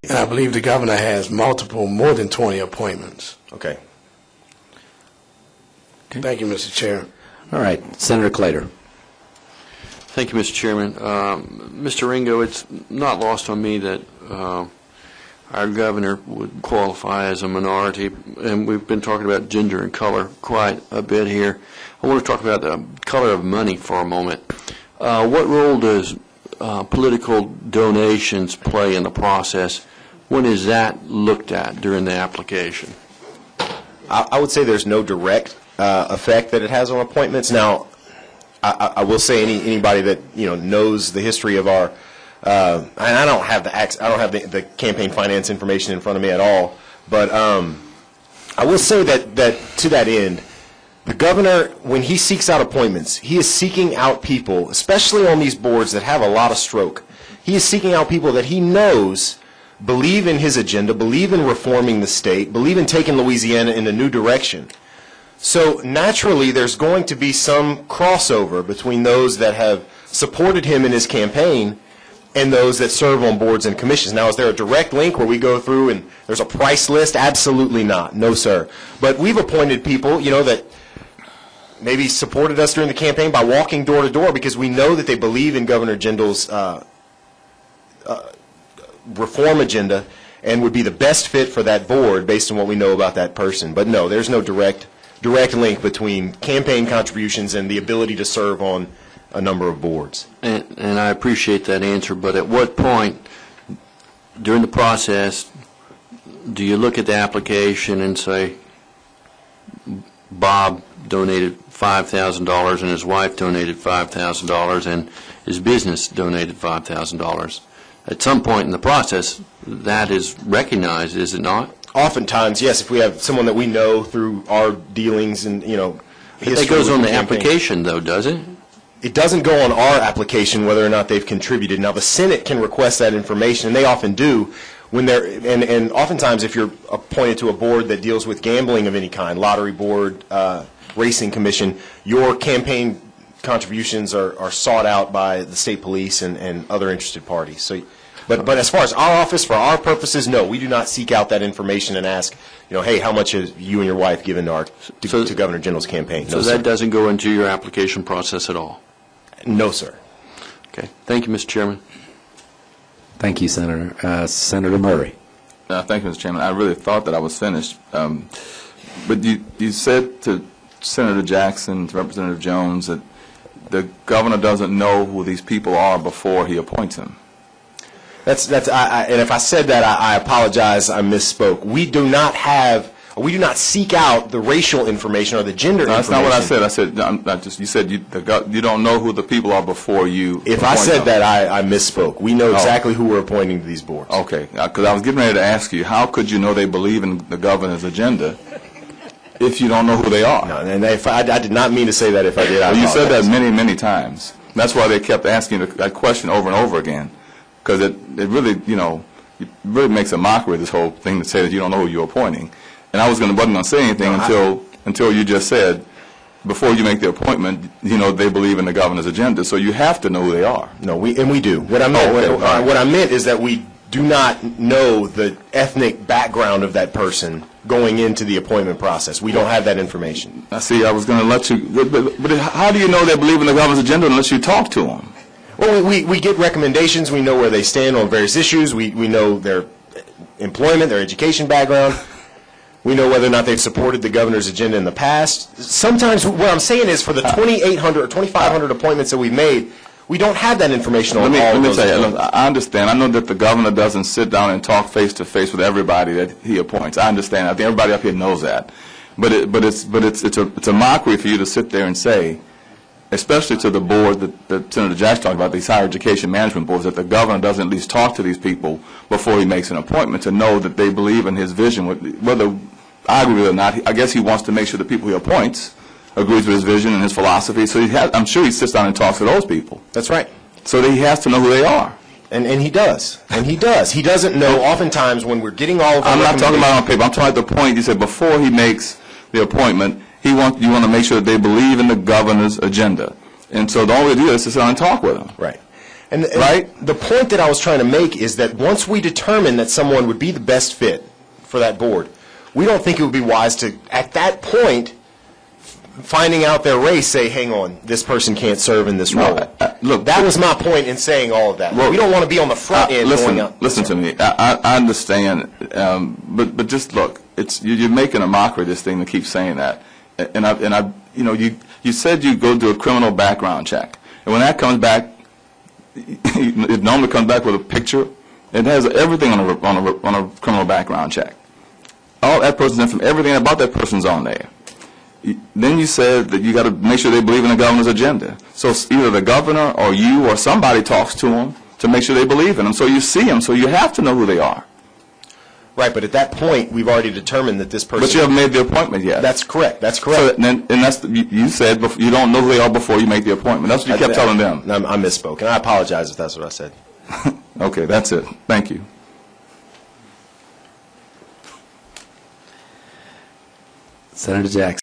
And I believe the governor has more than 20 appointments. Okay. Thank you, Mr. Chair. All right, Senator Claytor. Thank you, Mr. Chairman. Mr. Ringo, it's not lost on me that our governor would qualify as a minority, and we've been talking about gender and color quite a bit here. I want to talk about the color of money for a moment. What role does political donations play in the process? When is that looked at during the application? I would say there's no direct effect that it has on appointments. Now, I will say anybody that knows the history of our and I don't have the campaign finance information in front of me at all, but I will say that to that end, the governor, when he seeks out appointments, he is seeking out people, especially on these boards that have a lot of stroke. He is seeking out people that he knows believe in his agenda, believe in reforming the state, believe in taking Louisiana in a new direction. So naturally, there's going to be some crossover between those that have supported him in his campaign and those that serve on boards and commissions. Now, is there a direct link where we go through and there's a price list? Absolutely not. No, sir. But we've appointed people, that maybe supported us during the campaign by walking door to door because we know that they believe in Governor Jindal's reform agenda and would be the best fit for that board based on what we know about that person. But no, there's no direct link between campaign contributions and the ability to serve on a number of boards. And I appreciate that answer, but at what point during the process do you look at the application and say, Bob donated $5,000 and his wife donated $5,000 and his business donated $5,000? At some point in the process, that is recognized, is it not? Oftentimes, yes, if we have someone that we know through our dealings and, history. It goes on the application, though, does it? It doesn't go on our application whether or not they've contributed. Now, the Senate can request that information, and they often do. When they're and oftentimes, if you're appointed to a board that deals with gambling of any kind, lottery board, racing commission, your campaign contributions are sought out by the state police and other interested parties. So, but as far as our office, for our purposes, no, we do not seek out that information and ask, hey, how much have you and your wife given to Governor Jindal's campaign? So that doesn't go into your application process at all? No, sir. Okay. Thank you, Mr. Chairman. Thank you, Senator. Senator Murray. Thank you, Mr. Chairman. I really thought that I was finished. But you said to Senator Jackson, to Representative Jones, that the governor doesn't know who these people are before he appoints them. And if I said that, I apologize. I misspoke. We do not seek out the racial information or the gender information. That's not what I said. You said you don't know who the people are before you. If I said that, I misspoke. We know exactly who we're appointing to these boards. Okay, because I was getting ready to ask you, how could you know they believe in the governor's agenda if you don't know who they are? No, and I did not mean to say that. If I did, I apologize. You said that many, many times. That's why they kept asking that question over and over again, because it really, it really makes a mockery of this whole thing to say that you don't know who you're appointing. And I wasn't going to say anything until you just said, before you make the appointment, they believe in the governor's agenda. So you have to know who they are. No, we do. What I meant is that we do not know the ethnic background of that person going into the appointment process. We don't have that information. I see. I was going to let you. But how do you know they believe in the governor's agenda unless you talk to them? Well, we get recommendations. We know where they stand on various issues. We know their employment, their education background. We know whether or not they've supported the governor's agenda in the past. Sometimes what I'm saying is for the 2,800 or 2,500 appointments that we've made, we don't have that information on all of those. Let me tell you, I understand. I know that the governor doesn't sit down and talk face-to-face with everybody that he appoints. I understand. I think everybody up here knows that. But it's a mockery for you to sit there and say, especially to the board that Senator Jackson talked about, these higher education management boards, that the governor doesn't at least talk to these people before he makes an appointment to know that they believe in his vision. Whether I agree with it or not, I guess he wants to make sure the people he appoints agrees with his vision and his philosophy. So I'm sure he sits down and talks to those people. That's right. So that he has to know who they are. And he does. And he does. He doesn't know oftentimes when we're getting all of our I'm not talking about on paper. I'm talking about the point you said before he makes the appointment, you want to make sure that they believe in the governor's agenda. And so the only way to do this is to sit down and talk with them. Right. And Right? the point that I was trying to make is that once we determine that someone would be the best fit for that board, we don't think it would be wise to, at that point, finding out their race, say, hang on, this person can't serve in this role. Look, that was my point in saying all of that. Well, we don't want to be on the front end going out. Listen to me. I understand, but just look. You're making a mockery of this thing to keep saying that. And you said you go do a criminal background check, and when that comes back, it normally comes back with a picture. It has everything on a criminal background check. All that person's information, everything about that person's on there. Then you said that you got to make sure they believe in the governor's agenda. So either the governor or you or somebody talks to them to make sure they believe in them. So you see them, so you have to know who they are. Right, but at that point, we've already determined that this person... But you haven't made the appointment yet. That's correct. That's correct. So, and that's you said you don't know who they are before you make the appointment. That's what you kept telling them. I misspoke, and I apologize if that's what I said. Okay, that's it. Thank you. Senator Jackson.